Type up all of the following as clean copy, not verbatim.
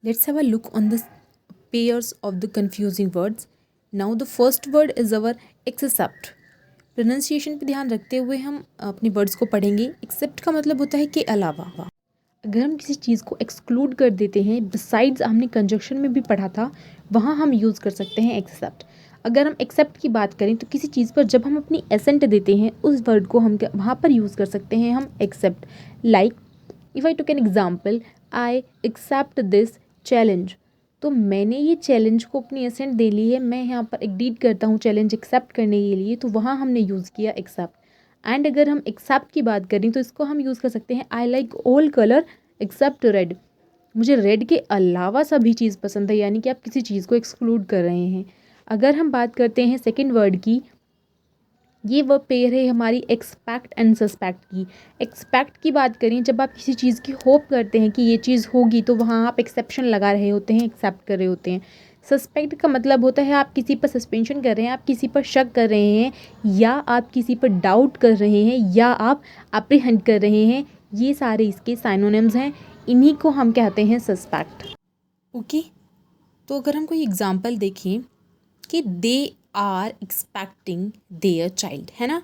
Let's have a look on the pairs of the confusing words. Now the first word is our except. Pronunciation पे ध्यान रखते हुए हम अपने words को पढ़ेंगे. एक्सेप्ट का मतलब होता है कि अलावा. अगर हम किसी चीज़ को एक्सक्लूड कर देते हैं, बिसाइड्स हमने कंजक्शन में भी पढ़ा था, वहाँ हम यूज़ कर सकते हैं एक्सेप्ट. अगर हम एक्सेप्ट की बात करें तो किसी चीज़ पर जब हम अपनी एसेंट देते हैं उस वर्ड को हम वहाँ पर यूज़ कर सकते हैं हम accept. Like if I took an example, I accept this challenge. तो मैंने ये चैलेंज को अपनी एसेंट दे ली है, मैं यहाँ पर एग्रीड करता हूँ चैलेंज एक्सेप्ट करने के लिए, तो वहाँ हमने यूज़ किया एक्सेप्ट. एंड अगर हम एक्सेप्ट की बात करें तो इसको हम यूज़ कर सकते हैं I like all colour except red. मुझे रेड के अलावा सभी चीज़ पसंद है, यानी कि आप किसी चीज़ को एक्सक्लूड कर रहे हैं. अगर हम बात करते हैं सेकंड वर्ड की, ये वर्ब पेयर है हमारी एक्सपेक्ट एंड सस्पेक्ट की. एक्सपेक्ट की बात करें, जब आप किसी चीज़ की होप करते हैं कि ये चीज़ होगी तो वहाँ आप एक्सेप्शन लगा रहे होते हैं, एक्सेप्ट कर रहे होते हैं. सस्पेक्ट का मतलब होता है आप किसी पर सस्पेंशन कर रहे हैं, आप किसी पर शक कर रहे हैं, या आप किसी पर डाउट कर रहे हैं, या आप अप्रीहेंड कर रहे हैं. ये सारे इसके साइनोनिम्स हैं, इन्हीं को हम कहते हैं सस्पेक्ट. ओके, तो अगर हम कोई एग्जांपल देखें कि they are expecting their child, है ना,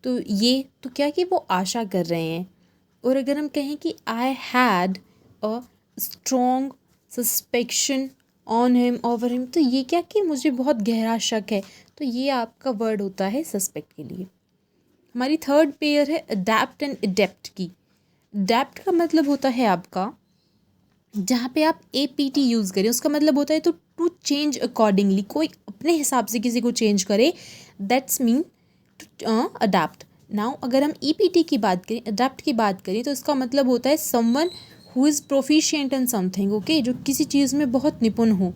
तो ये तो क्या कि वो आशा कर रहे हैं. और अगर हम कहें कि I had a strong suspicion on him over him, तो ये क्या कि मुझे बहुत गहरा शक है, तो ये आपका वर्ड होता है सस्पेक्ट के लिए. हमारी थर्ड पेयर है अडेप्ट एंड एडेप्ट की. अडेप्ट का मतलब होता है आपका, जहाँ पे आप ए पी टी यूज़ करें, उसका मतलब होता है तो टू चेंज अकॉर्डिंगली, कोई अपने हिसाब से किसी को चेंज करे, that's mean to adapt. Now अगर हम ई पी टी की बात करें, अडेप्ट की बात करें, तो इसका मतलब होता है someone who is proficient in something. Okay, जो किसी चीज़ में बहुत निपुण हो.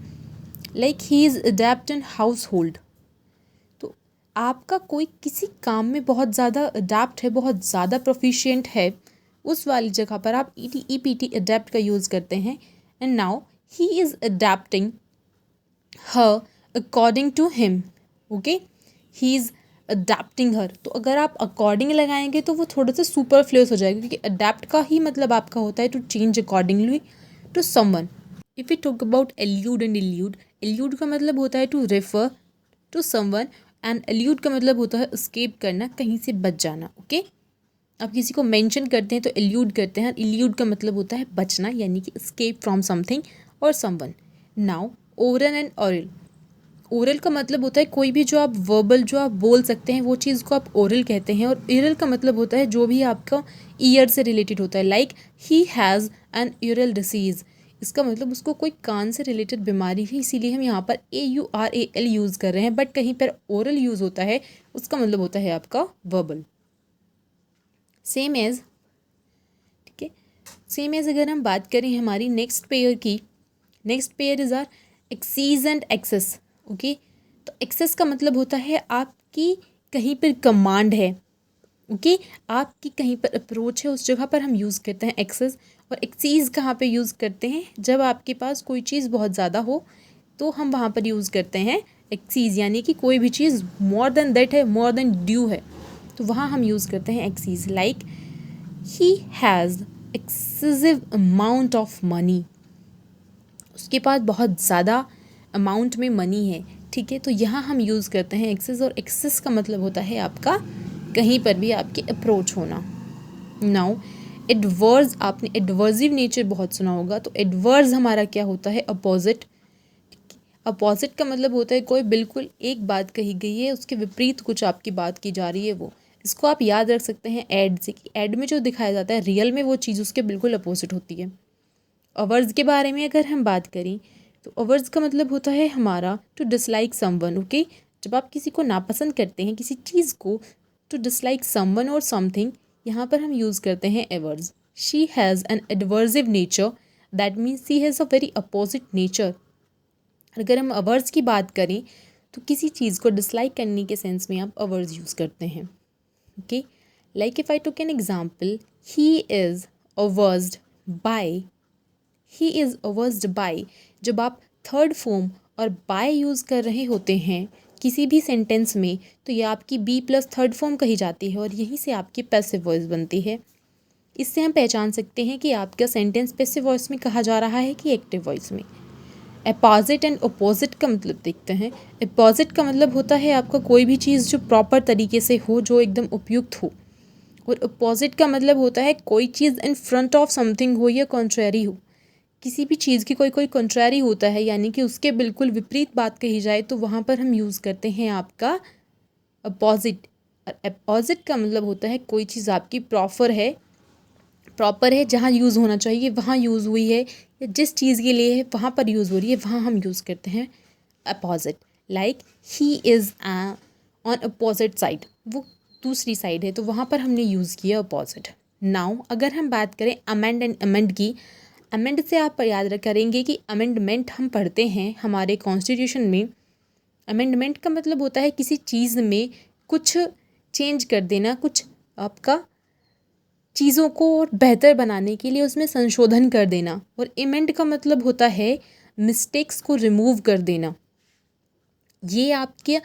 Like he is adapt in house hold. तो आपका कोई किसी काम में बहुत ज़्यादा अडेप्ट है, बहुत ज़्यादा प्रोफिशिएंट है, उस वाली जगह पर आप ई पी टी अडेप्ट का यूज़ करते हैं. And now he is adapting her according to him. Okay, he is adapting her. तो अगर आप अकॉर्डिंग लगाएंगे तो वो थोड़ा सा सुपरफ्लुअस हो जाएगा, क्योंकि अडेप्ट का ही मतलब आपका होता है to change accordingly to someone. If you talk about allude and elude, allude का मतलब होता है to refer to someone, and allude का मतलब होता है एस्केप करना, कहीं से बच जाना. ओके, आप किसी को मेंशन करते हैं तो एल्यूड करते हैं. एल्यूड का मतलब होता है बचना, यानी कि एस्केप फ्रॉम समथिंग और someone. Now oral and aural. Oral का मतलब होता है कोई भी जो आप वर्बल जो आप बोल सकते हैं वो चीज़ को आप ओरल कहते हैं. और ईरल का मतलब होता है जो भी आपका ईयर से रिलेटेड होता है. Like he has an ईरल disease. इसका मतलब उसको कोई कान से रिलेटेड बीमारी है, इसीलिए हम यहाँ पर AURAL यूज़ कर रहे हैं. बट कहीं पर ओरल यूज़ होता है, उसका मतलब होता है आपका वर्बल. सेम एज, ठीक है, सेम एज अगर हम बात करें हमारी नेक्स्ट पेयर की, next pair is our excess and access. Okay, तो एक्सेस का मतलब होता है आपकी कहीं पर कमांड है. ओके, आपकी कहीं पर अप्रोच है, उस जगह पर हम यूज़ करते हैं एक्सेस. और एक्सीज कहाँ पे यूज़ करते हैं, जब आपके पास कोई चीज़ बहुत ज़्यादा हो तो हम वहाँ पर यूज़ करते हैं एक्सीज, यानी कि कोई भी चीज़ मोर देन दैट है, मोर देन ड्यू है, तो वहाँ हम यूज़ करते हैं excess. Like he has excessive amount of money. उसके पास बहुत ज़्यादा अमाउंट में मनी है. ठीक है, तो यहाँ हम यूज़ करते हैं एक्सेस. और एक्सेस का मतलब होता है आपका कहीं पर भी आपके अप्रोच होना. नाउ एडवर्स, आपने एडवर्सिव नेचर बहुत सुना होगा, तो एडवर्स हमारा क्या होता है, अपोजिट. अपोजिट का मतलब होता है कोई बिल्कुल एक बात कही गई है, उसके विपरीत कुछ आपकी बात की जा रही है. वो इसको आप याद रख सकते हैं एड से, कि एड में जो दिखाया जाता है रियल में वो चीज़ उसके बिल्कुल अपोजिट होती है. अवर्स के बारे में अगर हम बात करें तो अवर्स का मतलब होता है हमारा टू डिसलाइक समवन. ओके, जब आप किसी को नापसंद करते हैं, किसी चीज़ को, टू डिसलाइक समवन और समथिंग, यहाँ पर हम यूज़ करते हैं averse. She has an aversive nature, that means she has a very opposite nature. अगर हम अवर्स की बात करें तो किसी चीज़ को डिसलाइक करने के सेंस में आप अवर्स यूज़ करते हैं. Okay, like if I took an example, he is aversed by. He is aversed by, जब आप थर्ड फॉर्म और बाय यूज़ कर रहे होते हैं किसी भी सेंटेंस में, तो ये आपकी बी प्लस थर्ड फॉर्म कही जाती है, और यहीं से आपकी पैसिव वॉइस बनती है. इससे हम पहचान सकते हैं कि आपका सेंटेंस पैसिव वॉइस में कहा जा रहा है कि एक्टिव वॉइस में। अपोजिट एंड अपोजिट का मतलब देखते हैं। अपोजिट का मतलब होता है आपका कोई भी चीज़ जो प्रॉपर तरीके से हो, जो एकदम उपयुक्त हो। और अपोजिट का मतलब होता है कोई चीज़ इन फ्रंट ऑफ समथिंग हो या कॉन्ट्रेरी हो। किसी भी चीज़ की कोई कोई कॉन्ट्रेरी होता है, यानी कि उसके बिल्कुल विपरीत बात कही जाए, तो वहाँ पर हम यूज़ करते हैं आपका अपोजिट। अपोजिट का मतलब होता है कोई चीज़ आपकी प्रॉपर है, जहाँ यूज़ होना चाहिए वहाँ यूज़ हुई है, या जिस चीज़ के लिए है वहाँ पर यूज़ हो रही है, वहाँ हम यूज़ करते हैं opposite. Like he is on opposite side, वो दूसरी साइड है, तो वहाँ पर हमने यूज़ किया अपोजिट। नाउ अगर हम बात करें अमेंड एंड अमेंड की, अमेंड से आप याद करेंगे कि अमेंडमेंट हम पढ़ते हैं हमारे कॉन्स्टिट्यूशन में। अमेंडमेंट का मतलब होता है किसी चीज़ में कुछ चेंज कर देना, कुछ आपका चीज़ों को और बेहतर बनाने के लिए उसमें संशोधन कर देना। और इमेंड का मतलब होता है मिस्टेक्स को रिमूव कर देना। ये आपके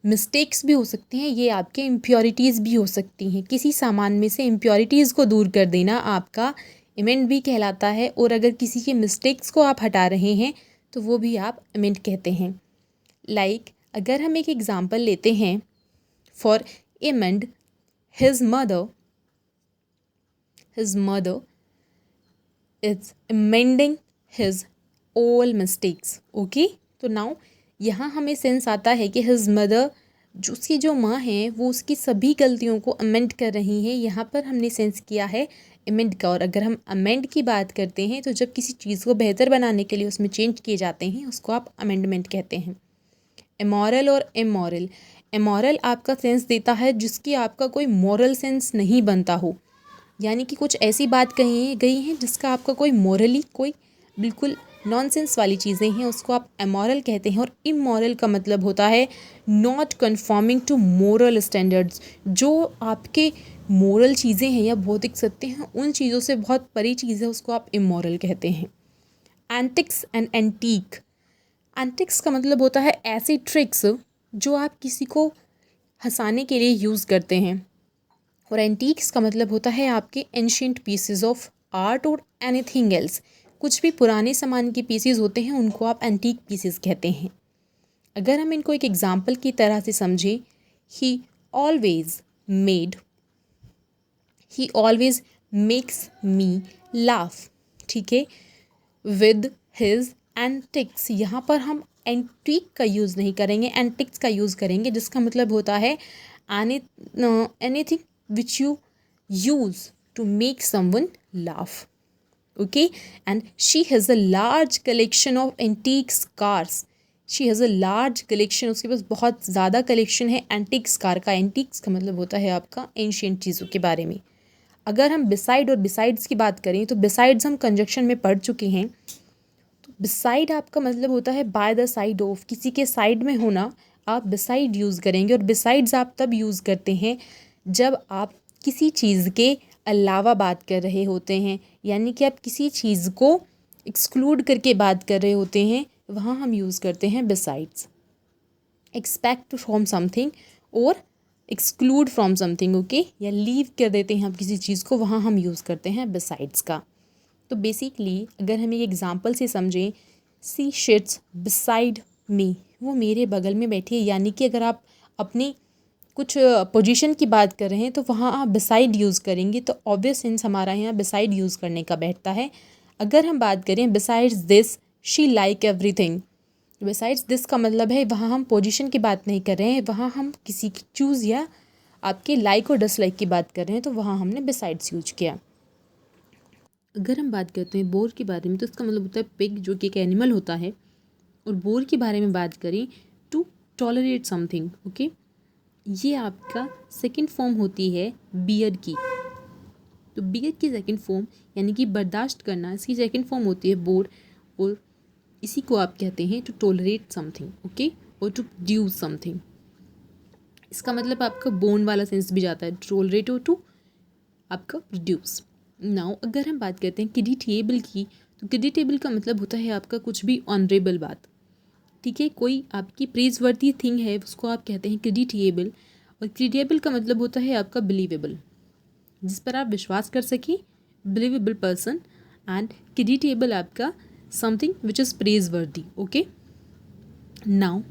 मिस्टेक्स भी हो सकती हैं, ये आपके इम्प्योरिटीज़ भी हो सकती हैं। किसी सामान में से इम्प्योरिटीज़ को दूर कर देना आपका इमेंड भी कहलाता है। और अगर किसी के मिस्टेक्स को आप हटा रहे हैं तो वो भी आप इमेंड कहते हैं। लाइक अगर हम एक एग्ज़ाम्पल लेते हैं, for emend his mother is amending his all mistakes. Okay, तो नाउ यहाँ हमें सेंस आता है कि his mother, जो उसकी जो माँ है, वो उसकी सभी गलतियों को अमेंड कर रही हैं। यहाँ पर हमने सेंस किया है अमेंड का। और अगर हम अमेंड की बात करते हैं तो जब किसी चीज़ को बेहतर बनाने के लिए उसमें चेंज किए जाते हैं, उसको आप अमेंडमेंट कहते हैं। इमोरल और इमोरल, इमोरल आपका सेंस देता है जिसकी आपका कोई मॉरल सेंस नहीं बनता हो, यानी कि कुछ ऐसी बात कही गई है जिसका आपका कोई मॉरली कोई बिल्कुल नॉनसेंस वाली चीज़ें हैं, उसको आप इमोरल कहते हैं। और इमोरल का मतलब होता है not conforming to moral standards, जो आपके मोरल चीज़ें हैं या भौतिक सत्य हैं, उन चीज़ों से बहुत परी चीज़ है, उसको आप इमोरल कहते हैं। एंटिक्स एंड एंटीक, एंटिक्स का मतलब होता है ऐसी ट्रिक्स जो आप किसी को हंसाने के लिए यूज़ करते हैं। और एंटीक्स का मतलब होता है आपके एंशियंट पीसेस ऑफ आर्ट और एनीथिंग एल्स, कुछ भी पुराने सामान के पीसेस होते हैं उनको आप एंटीक पीसेस कहते हैं। अगर हम इनको एक एग्जांपल की तरह से समझें, ही ऑलवेज मेड ही ऑलवेज मेक्स मी लाफ, ठीक है, विद हिज एंटिक्स। यहाँ पर हम एंटीक का यूज़ नहीं करेंगे, एंटिक्स का यूज़ करेंगे, जिसका मतलब होता है anything which you use to make someone laugh. Okay, and she has a large collection of antiques cars, she has a large collection, उसके पास बहुत ज़्यादा कलेक्शन है एंटीक्स कार का। एंटीक्स का मतलब होता है आपका एंशियंट चीज़ों के बारे में। अगर हम बिसाइड और बिसाइड्स की बात करें तो बिसाइड्स हम कंजक्शन में पढ़ चुके हैं। तो बिसाइड आपका मतलब होता है बाय द साइड ऑफ, किसी के साइड में होना, आप बिसाइड यूज़ करेंगे। और बिसाइड्स आप तब यूज़ करते हैं जब आप किसी चीज़ के अलावा बात कर रहे होते हैं, यानी कि आप किसी चीज़ को एक्सक्लूड करके बात कर रहे होते हैं, वहाँ हम यूज़ करते हैं बिसाइड्स। एक्सपेक्ट फ्रॉम समथिंग और एक्सक्लूड फ्रॉम समथिंग, ओके, या लीव कर देते हैं आप किसी चीज़ को, वहाँ हम यूज़ करते हैं बिसाइड्स का। तो बेसिकली अगर हम एक एग्जांपल से समझें, सी शिट्स बिसाइड मी, वो मेरे बगल में बैठी है, यानी कि अगर आप अपनी कुछ पोजीशन की बात कर रहे हैं तो वहाँ आप बिसाइड यूज़ करेंगे, तो ऑब्वियस सेंस हमारा यहाँ बिसाइड यूज़ करने का बैठता है। अगर हम बात करें besides this she like everything, besides this का मतलब है वहाँ हम पोजीशन की बात नहीं कर रहे हैं, वहाँ हम किसी की चूज़ या आपके लाइक और डिसलाइक की बात कर रहे हैं, तो वहाँ हमने बिसाइड्स यूज किया। अगर हम बात करते हैं बोर के बारे में, तो इसका मतलब होता है पिग, जो कि एक एनिमल होता है। और बोर के बारे में बात करें, टू टॉलरेट समथिंग, ओके, ये आपका सेकंड फॉर्म होती है बियर की। तो बियर की सेकंड फॉर्म यानी कि बर्दाश्त करना, इसकी सेकंड फॉर्म होती है बोर। और इसी को आप कहते हैं टू टॉलरेट समथिंग, ओके, और टू प्रोड्यूस समथिंग। इसका मतलब आपका बोन वाला सेंस भी जाता है, टॉलरेट और टू आपका प्रोड्यूस। नाउ अगर हम बात करते हैं क्रेडिटेबल की, तो क्रेडिटेबल का मतलब होता है आपका कुछ भी ऑनरेबल बात, ठीक है, कोई आपकी प्रेज वर्दी थिंग है, उसको आप कहते हैं क्रेडिटेबल। और क्रेडिटेबल का मतलब होता है आपका बिलीवेबल, जिस पर आप विश्वास कर सकें, बिलीवेबल पर्सन, एंड क्रेडिटेबल आपका something which is praiseworthy. Okay, now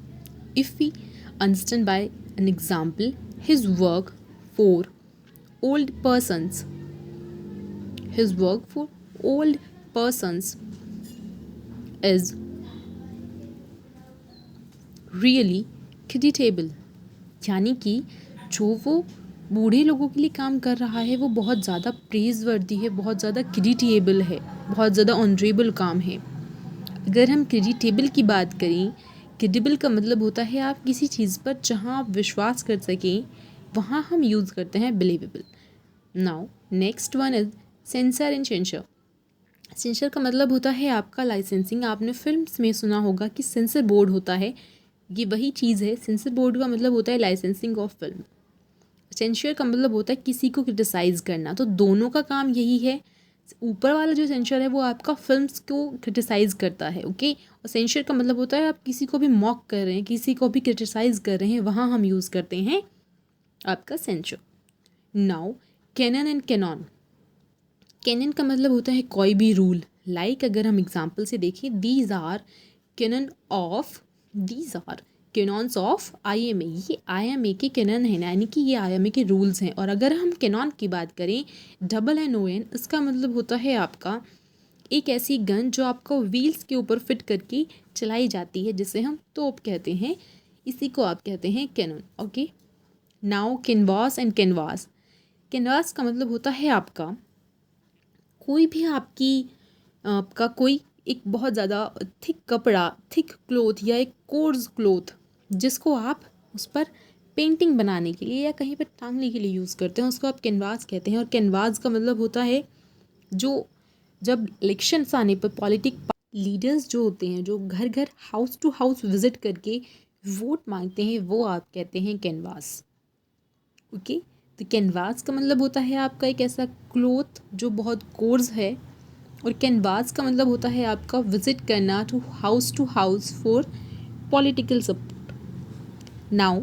if we understand by an example his work for old persons, his work for old persons is really creditable. यानी कि जो वो बूढ़े लोगों के लिए काम कर रहा है वो बहुत ज़्यादा प्रेज़वर्दी है, बहुत ज़्यादा क्रेडिटेबल है, बहुत ज़्यादा ऑनरेबल काम है. अगर हम क्रेडिटेबल की बात करें, क्रेडिबल का मतलब होता है आप किसी चीज़ पर जहाँ आप विश्वास कर सकें, वहाँ हम यूज़ करते हैं believable. Now next one is sensor and sensor. Sensor का मतलब होता है आपका लाइसेंसिंग. आपने फिल्म्स में सुना होगा कि सेंसर बोर्ड होता है, ये वही चीज़ है. सेंसर बोर्ड का मतलब होता है लाइसेंसिंग ऑफ फिल्म. सेंसर का मतलब होता है किसी को क्रिटिसाइज़ करना. तो दोनों का काम यही है. ऊपर वाला जो सेंसर है वो आपका फिल्म्स को क्रिटिसाइज़ करता है. ओके, और सेंसर का मतलब होता है आप किसी को भी मॉक कर रहे हैं, किसी को भी क्रिटिसाइज़ कर रहे हैं, वहाँ हम यूज़ करते हैं आपका censor. Now canon and cannon. Canon का मतलब होता है कोई भी रूल. लाइक अगर हम एग्जांपल से देखें, these are cannon's of IMA. ये IMA के कैनन है, यानी कि ये IMA के रूल्स हैं. और अगर हम कैनॉन की बात करें, NON, इसका मतलब होता है आपका एक ऐसी गन जो आपको व्हील्स के ऊपर फिट करके चलाई जाती है, जिसे हम तोप कहते हैं. इसी को आप कहते हैं canon. Okay, now canvas and canvass. Canvass का मतलब होता है आपका कोई भी आपका कोई एक बहुत ज़्यादा थिक कपड़ा, थिक क्लोथ या एक कोर्स क्लोथ जिसको आप उस पर पेंटिंग बनाने के लिए या कहीं पर टांगने के लिए यूज़ करते हैं, उसको आप कैनवास कहते हैं. और कैनवास का मतलब होता है जो जब इलेक्शंस आने पर पॉलिटिक लीडर्स जो होते हैं, जो घर घर हाउस टू हाउस विजिट करके वोट मांगते हैं, वो आप कहते हैं कैनवास. ओके, तो कैनवास का मतलब होता है आपका एक ऐसा क्लोथ जो बहुत कोर्स है. और कैनवास का मतलब होता है आपका विजिट करना to house for political support. Now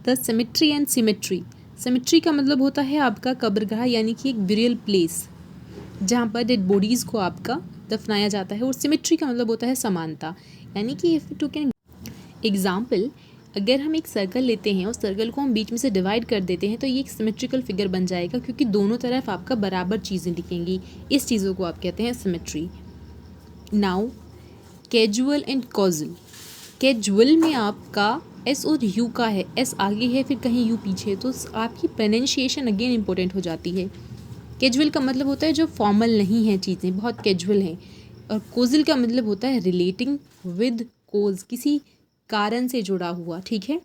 the cemetery and symmetry. Cemetery का मतलब होता है आपका कब्रगाह, यानी कि एक ब्यूरियल प्लेस जहाँ पर डेड बॉडीज़ को आपका दफनाया जाता है. और सिमेट्री का मतलब होता है समानता, यानी कि इफ टू कैन एग्जाम्पल, अगर हम एक सर्कल लेते हैं और सर्कल को हम बीच में से डिवाइड कर देते हैं तो ये एक सिमेट्रिकल फिगर बन जाएगा, क्योंकि दोनों तरफ आपका बराबर चीज़ें दिखेंगी. इस चीज़ों को आप कहते हैं symmetry. Now casual and causal. Casual में आपका S और U का है, S आगे है फिर कहीं U पीछे, तो आपकी प्रोनाउंसिएशन अगेन इंपॉर्टेंट हो जाती है. कैजुअल का मतलब होता है जो फॉर्मल नहीं है, चीज़ें बहुत कैजुअल हैं. और कोजल का मतलब होता है रिलेटिंग विद कोज, किसी कारण से जुड़ा हुआ. ठीक है,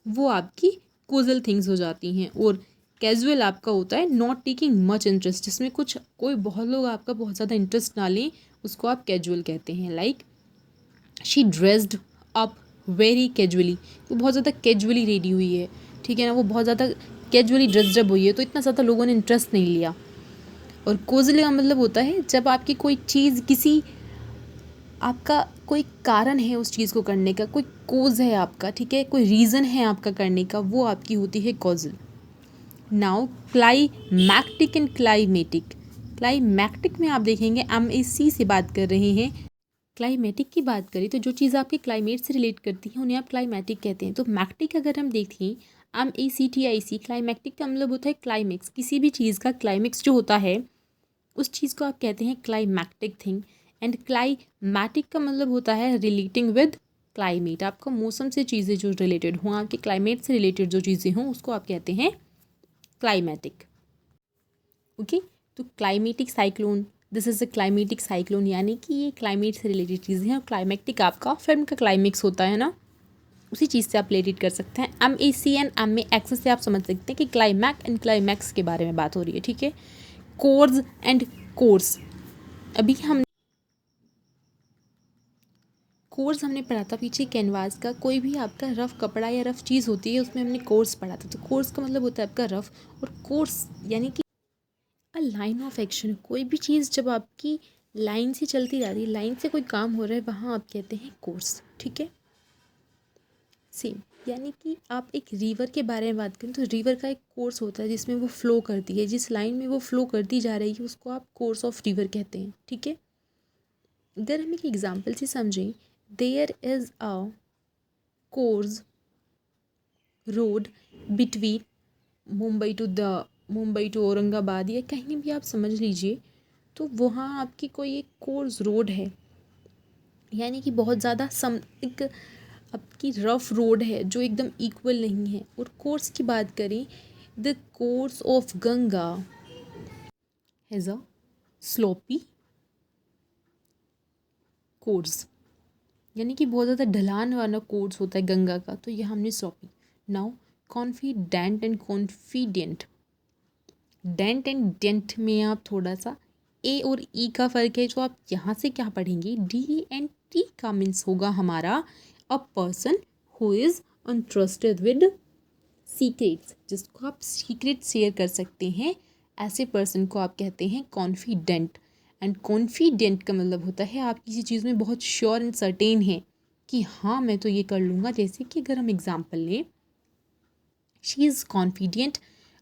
वो आपकी कोजल थिंग्स हो जाती हैं. और कैजुअल आपका होता है नॉट टेकिंग मच इंटरेस्ट, जिसमें कोई बहुत लोग आपका बहुत ज़्यादा इंटरेस्ट ना लें, उसको आप कैजुअल कहते हैं. Like she dressed up very casually, वो बहुत ज़्यादा कैजुअली रेडी हुई है. ठीक है ना, वो बहुत ज़्यादा कैजुअली ड्रेस्ड अप हुई है, तो इतना ज़्यादा लोगों ने इंटरेस्ट नहीं लिया. और कोजल का मतलब होता है जब आपकी कोई चीज़, किसी आपका कोई कारण है उस चीज़ को करने का, कोई कोज है आपका, ठीक है, कोई रीज़न है आपका करने का, वो आपकी होती है causal. Now climactic and climatic. Climactic में आप देखेंगे MAC से बात कर रहे हैं. क्लाइमेटिक की बात करें तो जो चीज़ आपके क्लाइमेट से रिलेट करती है उन्हें आप क्लाइमेटिक कहते हैं. तो मैक्टिक अगर हम देखें, MACTIC, क्लाइमैक्टिक का मतलब होता है क्लाइमेक्स. किसी भी चीज़ का क्लाइमेक्स जो होता है उस चीज़ को आप कहते हैं क्लाइमैक्टिक थिंग. एंड क्लाइमैटिक का मतलब होता है रिलेटिंग विद क्लाइमेट. आपका मौसम से चीज़ें जो रिलेटेड हों, आपके क्लाइमेट से रिलेटेड जो चीज़ें हों, उसको आप कहते हैं क्लाइमेटिक. ओके, तो climatic cyclone, this is a climatic cyclone, यानी कि ये क्लाइमेट से रिलेटेड चीज़ें हैं. और क्लाइमेटिक आपका फिल्म का क्लाइमेक्स होता है ना, उसी चीज़ से आप रिलेटेड कर सकते हैं. MAC एंड MAX से आप समझ सकते हैं कि क्लाइमैक एंड क्लाइमैक्स के बारे में बात हो रही है. ठीक है, कोर्स एंड कोर्स. अभी हम कोर्स हमने पढ़ा था पीछे कैनवास का. कोई भी आपका रफ़ कपड़ा या रफ़ चीज़ होती है उसमें हमने कोर्स पढ़ा था. तो कोर्स का मतलब होता है आपका रफ़, और कोर्स यानी कि अ लाइन ऑफ एक्शन. कोई भी चीज़ जब आपकी लाइन से चलती जा रही है, लाइन से कोई काम हो रहा है, वहाँ आप कहते हैं कोर्स. ठीक है, सेम. यानी कि आप एक रिवर के बारे में बात करें तो रिवर का एक कोर्स होता है जिसमें वो फ्लो करती है, जिस लाइन में वो फ्लो करती जा रही है उसको आप कोर्स ऑफ रिवर कहते हैं, ठीक है। अगर हम एक एग्जाम्पल से समझें, there is a coarse road between Mumbai to Aurangabad, या कहीं भी आप समझ लीजिए, तो वहाँ आपकी कोई एक कोर्स रोड है, यानी कि बहुत ज़्यादा एक आपकी रफ रोड है जो एकदम इक्वल नहीं है। और कोर्स की बात करें, the course of Ganga has a sloppy course, यानी कि बहुत ज़्यादा ढलान वाला कोर्स होता है गंगा का, तो यह हमने sloppy. Now confident and confidant, dent and dent में आप थोड़ा सा ए और ई का फ़र्क है, जो आप यहाँ से क्या पढ़ेंगे, डी एंड टी का मीन्स होगा हमारा a person who is untrusted with secrets, जिसको आप सीक्रेट शेयर कर सकते हैं, ऐसे पर्सन को आप कहते हैं कॉन्फिडेंट। एंड कॉन्फिडेंट का मतलब होता है आप किसी चीज़ में बहुत श्योर एंड सर्टेन है कि हाँ मैं तो ये कर लूँगा। जैसे कि अगर हम एग्जाम्पल लें, she is confident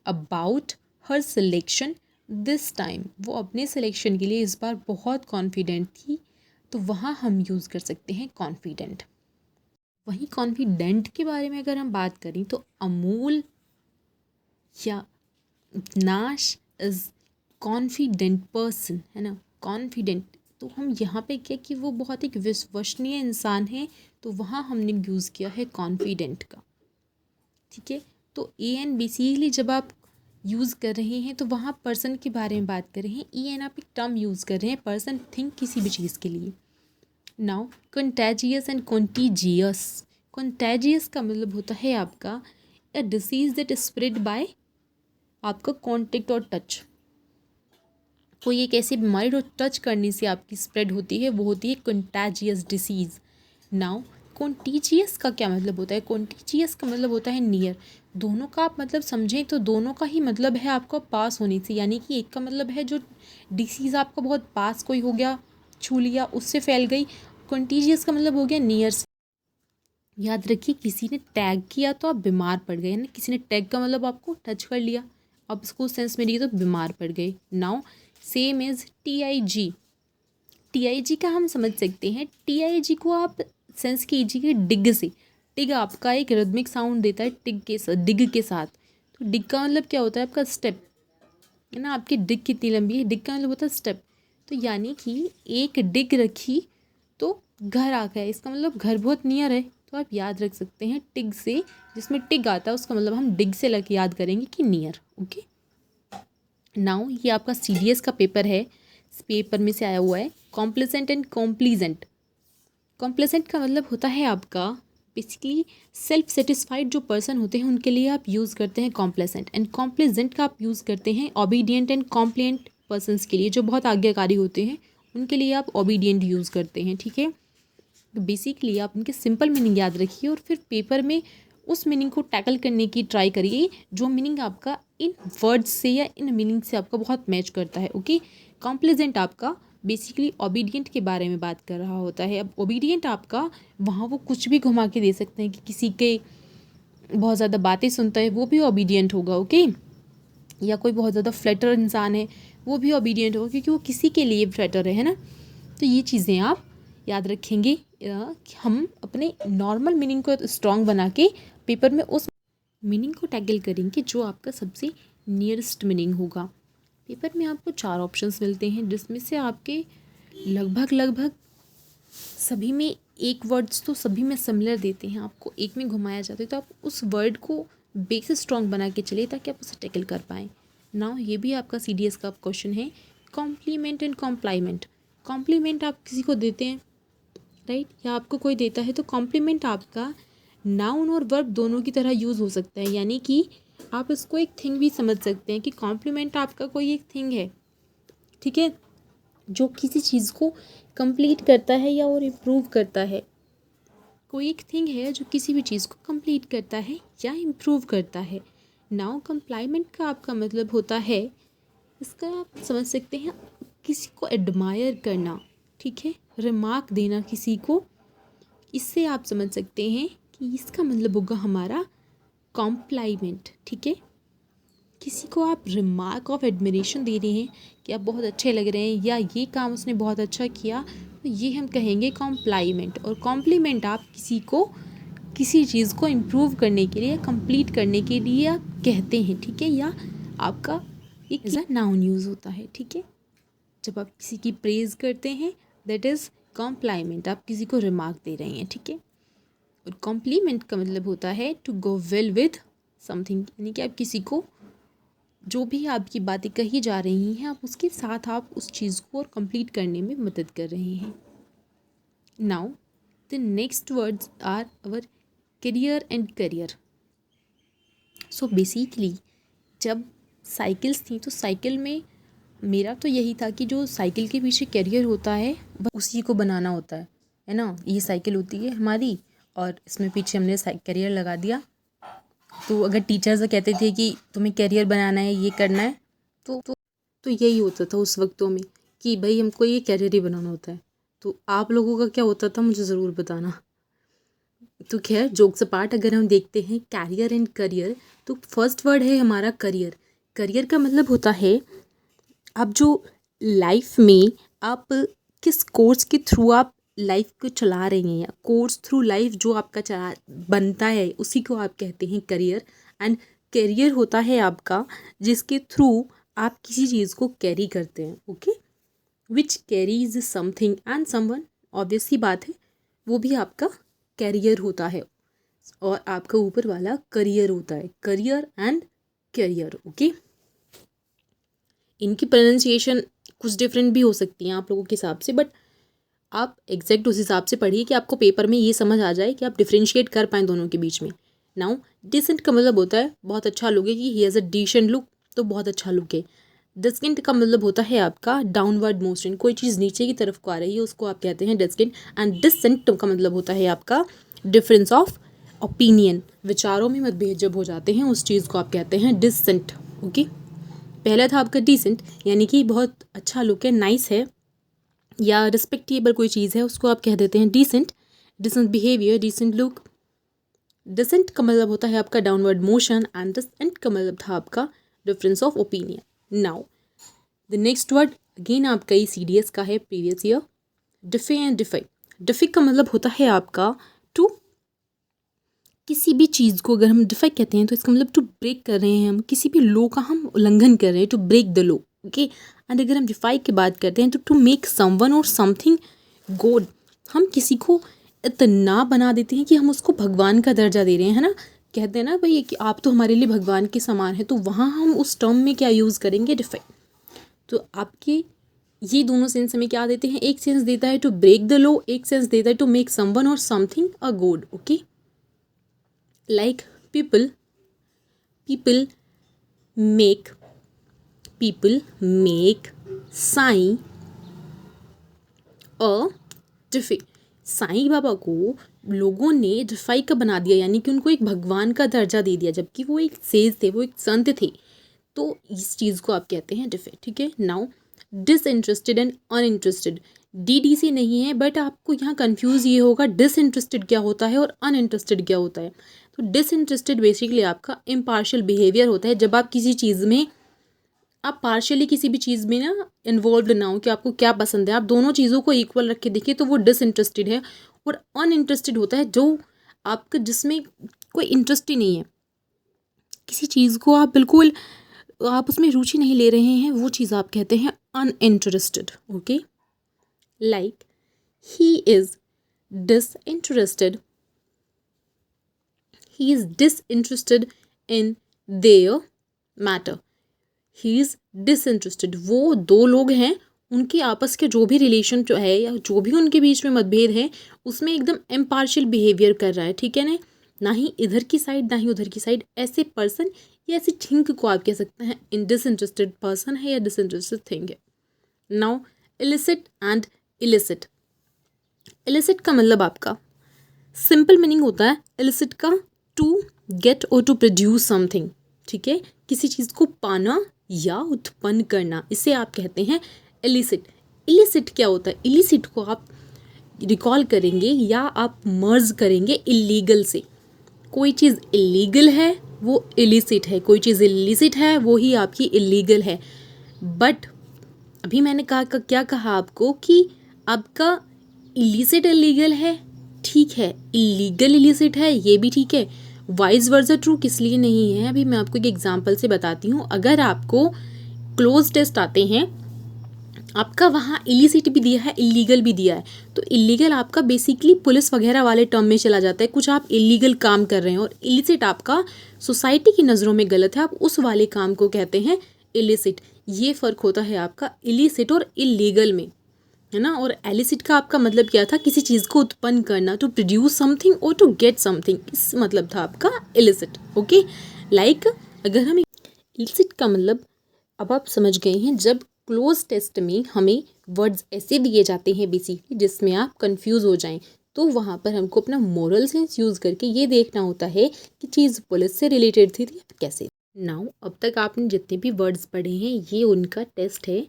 about her selection this time, वो अपने सिलेक्शन के लिए इस बार बहुत कॉन्फिडेंट थी, तो वहाँ हम यूज़ कर सकते हैं कॉन्फिडेंट। वहीं कॉन्फिडेंट के बारे में अगर हम बात करें तो अमूल या नाश इज़ कॉन्फिडेंट पर्सन, है ना, कॉन्फिडेंट। तो हम यहाँ पे क्या कि वो बहुत एक विश्वसनीय इंसान है, तो वहाँ हमने यूज़ किया है कॉन्फिडेंट का, ठीक है। तो ए एन बेसिकली जब आप यूज़ कर रहे हैं तो वहाँ पर्सन के बारे में बात कर रहे हैं, ई एन आप एक टर्म यूज़ कर रहे हैं पर्सन थिंग किसी भी चीज़ के लिए। Now contagious and contiguous, contagious का मतलब होता है आपका अ डिसीज़ दैट स्प्रेड बाय आपका कॉन्टेक्ट और टच, कोई एक ऐसी बीमारी जो टच करने से आपकी स्प्रेड होती है, वो होती है कंटेजियस डिसीज़। नाउ कॉन्टीजियस का क्या मतलब होता है, कॉन्टीजियस का मतलब होता है नियर। दोनों का आप मतलब समझें तो दोनों का ही मतलब है आपको पास होने से, यानी कि एक का मतलब है जो डिसीज़ आपका बहुत पास कोई हो गया, छू लिया, उससे फैल गई। कॉन्टीजियस का मतलब हो गया नियर से। याद रखिए, किसी ने टैग किया तो आप बीमार पड़ गए, यानी किसी ने टैग का मतलब आपको टच कर लिया, अब इसको सेंस में लिए तो बीमार पड़ गए। Now same is TIG, TIG का हम समझ सकते हैं, TIG को आप सेंस कीजिए डिग से। डिग आपका एक रिदमिक साउंड देता है टिग के साथ, डिग के साथ। तो डिग का मतलब क्या होता है आपका स्टेप, है ना, आपकी डिग कितनी लंबी है, डिग का मतलब होता है स्टेप। तो यानी कि एक डिग रखी तो घर आ गया, इसका मतलब घर बहुत नियर है, तो आप याद रख सकते हैं टिग से, जिसमें टिग आता है उसका मतलब हम डिग से लग याद करेंगे कि नियर। ओके, नाउ ये आपका CDS का पेपर है, इस पेपर में से आया हुआ है कॉम्प्लेसेंट एंड कॉम्प्लीजेंट। कॉम्प्लेसेंट का मतलब होता है आपका बेसिकली सेल्फ सेटिस्फाइड जो पर्सन होते हैं उनके लिए आप यूज़ करते हैं कॉम्प्लेसेंट, एंड कॉम्प्लीजेंट का आप यूज़ करते हैं ओबीडियंट एंड कॉम्प्लिएंट पर्सनस के लिए, जो बहुत आज्ञाकारी होते हैं उनके लिए आप ओबीडियंट यूज़ करते हैं, ठीक है। तो बेसिकली आप उनके सिंपल मीनिंग याद रखिए और फिर पेपर में उस मीनिंग को टैकल करने की ट्राई करिए जो मीनिंग आपका इन वर्ड्स से या इन मीनिंग से आपका बहुत मैच करता है। ओके, कॉम्प्लीजेंट आपका बेसिकली ओबीडियंट के बारे में बात कर रहा होता है। अब ओबीडियंट आपका वहाँ वो कुछ भी घुमा के दे सकते हैं कि किसी के बहुत ज़्यादा बातें सुनता है वो भी ओबीडियंट होगा, ओके, या कोई बहुत ज़्यादा फ्लैटर इंसान है वो भी ओबीडियंट होगा क्योंकि वो किसी के लिए फ्लैटर है ना। तो ये चीज़ें आप याद रखेंगे कि हम अपने नॉर्मल मीनिंग को स्ट्रॉन्ग बना के पेपर में उस मीनिंग को टैकल करेंगे जो आपका सबसे नियरेस्ट मीनिंग होगा। पेपर में आपको 4 ऑप्शंस मिलते हैं जिसमें से आपके लगभग सभी में एक वर्ड्स तो सभी में सिमिलर देते हैं, आपको एक में घुमाया जाता है, तो आप उस वर्ड को बेस स्ट्रॉन्ग बना के चलिए ताकि आप उसे टैकल कर पाएँ। नाउ ये भी आपका CDS का क्वेश्चन है, कॉम्प्लीमेंट एंड कॉम्प्लाइमेंट। कॉम्प्लीमेंट आप किसी को देते हैं, राइट, या आपको कोई देता है, तो कॉम्प्लीमेंट आपका नाउन और वर्ब दोनों की तरह यूज़ हो सकता है, यानी कि आप इसको एक थिंग भी समझ सकते हैं कि कॉम्प्लीमेंट आपका कोई एक थिंग है, ठीक है, जो किसी चीज़ को कंप्लीट करता है या और इम्प्रूव करता है। कोई एक थिंग है जो किसी भी चीज़ को कंप्लीट करता है या इम्प्रूव करता है। नाउ कंप्लाइमेंट का आपका मतलब होता है, इसका आप समझ सकते हैं किसी को एडमायर करना, ठीक है, रिमार्क देना किसी को, इससे आप समझ सकते हैं इसका मतलब होगा हमारा कॉम्प्लाइमेंट, ठीक है। किसी को आप रिमार्क ऑफ एडमिरेशन दे रहे हैं कि आप बहुत अच्छे लग रहे हैं या ये काम उसने बहुत अच्छा किया, तो ये हम कहेंगे कॉम्प्लाइमेंट। और कॉम्प्लीमेंट आप किसी को किसी चीज़ को इम्प्रूव करने के लिए, कंप्लीट करने के लिए आप कहते हैं, ठीक है। या आपका एक एज अ नाउन यूज़ होता है, ठीक है। जब आप किसी की प्रेज़ करते हैं दैट इज़ कॉम्प्लाइमेंट, आप किसी को रिमार्क दे रहे हैं, ठीक है। और कॉम्प्लीमेंट का मतलब होता है to go well with something, यानी कि आप किसी को जो भी आपकी बातें कही जा रही हैं आप उसके साथ आप उस चीज़ को और कंप्लीट करने में मदद कर रहे हैं। Now the next words are our career and carrier. So basically जब साइकिल्स थी तो साइकिल में मेरा तो यही था कि जो साइकिल के पीछे करियर होता है उसी को बनाना होता है ना। ये साइकिल होती है हमारी और इसमें पीछे हमने करियर लगा दिया। तो अगर टीचर्स कहते थे कि तुम्हें करियर बनाना है, ये करना है, तो यही होता था उस वक्तों में कि भाई हमको ये करियर ही बनाना होता है। तो आप लोगों का क्या होता था मुझे ज़रूर बताना। तो खैर जोक्स अपार्ट अगर हम देखते हैं कैरियर एंड करियर, तो फर्स्ट वर्ड है हमारा करियर। करियर का मतलब होता है आप जो लाइफ में आप किस कोर्स के थ्रू आप लाइफ को चला रहे हैं, या कोर्स थ्रू लाइफ जो आपका चला बनता है उसी को आप कहते हैं करियर। एंड करियर होता है आपका जिसके थ्रू आप किसी चीज़ को कैरी करते हैं, okay. Which carries something and someone, obvious सी बात है वो भी आपका कैरियर होता है और आपका ऊपर वाला करियर होता है। Career and carrier, okay. इनकी प्रोनाउंसिएशन कुछ डिफरेंट भी हो सकती हैं आप लोगों के हिसाब से, बट आप एग्जैक्ट उस हिसाब से पढ़िए कि आपको पेपर में ये समझ आ जाए कि आप डिफ्रेंशिएट कर पाएँ दोनों के बीच में। नाउ डिसेंट का मतलब होता है बहुत अच्छा लुक है, कि he has a decent look, तो बहुत अच्छा लुक है। डिस्केंट का मतलब होता है आपका डाउनवर्ड मोशन, कोई चीज़ नीचे की तरफ को आ रही है उसको आप कहते हैं डिस्केंट। एंड डिसेंट का मतलब होता है आपका डिफरेंस ऑफ ओपिनियन, विचारों में मतभेद जब हो जाते हैं उस चीज़ को आप कहते हैं डिसेंट, ओके। पहला था आपका डिसेंट, यानी कि बहुत अच्छा लुक है, नाइस है या रिस्पेक्टेबल कोई चीज़ है उसको आप कह देते हैं decent. Decent behaviour, decent look. Decent का मतलब होता है आपका डाउनवर्ड मोशन एंड डिसेंट का मतलब था आपका difference of opinion. Now the next word again आपका ही CDS का है, previous year. Deify and defy. Deify का मतलब होता है आपका टू, किसी भी चीज़ को अगर हम डिफाई कहते हैं तो इसका मतलब टू ब्रेक कर रहे हैं, हम किसी भी लॉ का हम उल्लंघन कर रहे हैं, to break the law, okay. And अगर हम डिफाई की बात करते हैं तो टू मेक समवन और समथिंग गॉड, हम किसी को इतना बना देते हैं कि हम उसको भगवान का दर्जा दे रहे हैं, है ना। कहते हैं ना भाई कि आप तो हमारे लिए भगवान के समान है, तो वहाँ हम उस टर्म में क्या यूज़ करेंगे, डिफाई। तो आपके ये दोनों सेंस हमें क्या देते हैं, एक सेंस देता है टू ब्रेक द लॉ, एक सेंस देता है टू मेक समवन और something a god, okay. Like people make Sai a deify. Sai Baba को लोगों ने डिफाई का बना दिया, यानी कि उनको एक भगवान का दर्जा दे दिया, जबकि वो एक सेज थे, वो एक संत थे। तो इस चीज़ को आप कहते हैं डिफे, ठीक है। Now disinterested and uninterested, DD से नहीं है, बट आपको यहाँ कंफ्यूज ये होगा डिसइंटरेस्टेड क्या होता है और अनइंटरेस्टेड क्या होता है। तो डिसइंटरेस्टेड बेसिकली आपका इम्पार्शियल बिहेवियर होता है, जब आप किसी चीज़ में आप पार्शियली किसी भी चीज़ में ना इन्वॉल्व ना हो कि आपको क्या पसंद है, आप दोनों चीज़ों को इक्वल रख के देखिए तो वो डिसइंटरेस्टेड है। और अनइंटरेस्टेड होता है जो आपका जिसमें कोई इंटरेस्ट ही नहीं है, किसी चीज़ को आप बिल्कुल आप उसमें रुचि नहीं ले रहे हैं, वो चीज़ आप कहते हैं uninterested, okay. Like he is disinterested, he is disinterested in their matter, he is disinterested। वो दो लोग हैं, उनके आपस के जो भी रिलेशन जो है या जो भी उनके बीच में मतभेद है उसमें एकदम इम्पार्शियल बिहेवियर कर रहा है, ठीक है ना ही इधर की साइड ना ही उधर की साइड। ऐसे पर्सन या ऐसी थिंग को आप कह सकते हैं इन डिसइंटरेस्टेड पर्सन है या डिसइंटरेस्टेड थिंग है। Now illicit and illicit. Illicit का मतलब आपका सिंपल मीनिंग होता है इलिसिट का टू गेट और टू प्रोड्यूस समथिंग, ठीक है, किसी चीज़ को पाना या उत्पन्न करना, इसे आप कहते हैं इलिसिट। इलिसिट क्या होता है, इलिसिट को आप रिकॉल करेंगे या आप मर्ज करेंगे इलीगल से, कोई चीज़ इलीगल है वो इलिसिट है, कोई चीज़ इलिसिट है वो ही आपकी इलीगल है। बट अभी मैंने क्या कहा आपको कि आपका इलिसिट इलीगल है, ठीक है, इलीगल इलिसिट है, ये भी ठीक है। वाइस वर्सा ट्रू किस लिए नहीं है, अभी मैं आपको एक एग्जांपल से बताती हूँ। अगर आपको क्लोज टेस्ट आते हैं, आपका वहाँ इलिसिट भी दिया है, इलीगल भी दिया है, तो इलीगल आपका बेसिकली पुलिस वगैरह वाले टर्म में चला जाता है। कुछ आप इलीगल काम कर रहे हैं, और इलिसिट आपका सोसाइटी की नज़रों में गलत है, आप उस वाले काम को कहते हैं इलिसिट। ये फ़र्क होता है आपका इलिसिट और इलीगल में, है ना। और एलिसिट का आपका मतलब क्या था, किसी चीज़ को उत्पन्न करना, टू प्रोड्यूस समथिंग और टू गेट समथिंग, इस मतलब था आपका इलिसिट। ओके, लाइक अगर हम इलिसिट का मतलब अब आप समझ गए हैं। जब क्लोज टेस्ट में हमें वर्ड्स ऐसे दिए जाते हैं बेसिकली जिसमें आप कंफ्यूज हो जाएं, तो वहाँ पर हमको अपना मोरल सेंस यूज़ करके ये देखना होता है कि चीज़ पुलिस से रिलेटेड थी या कैसे। नाउ अब तक आपने जितने भी वर्ड्स पढ़े हैं ये उनका टेस्ट है।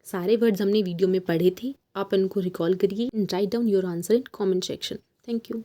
सारे वर्ड्स हमने वीडियो में पढ़े थे, आप उनको रिकॉल करिए and write down your answer in comment section. Thank you.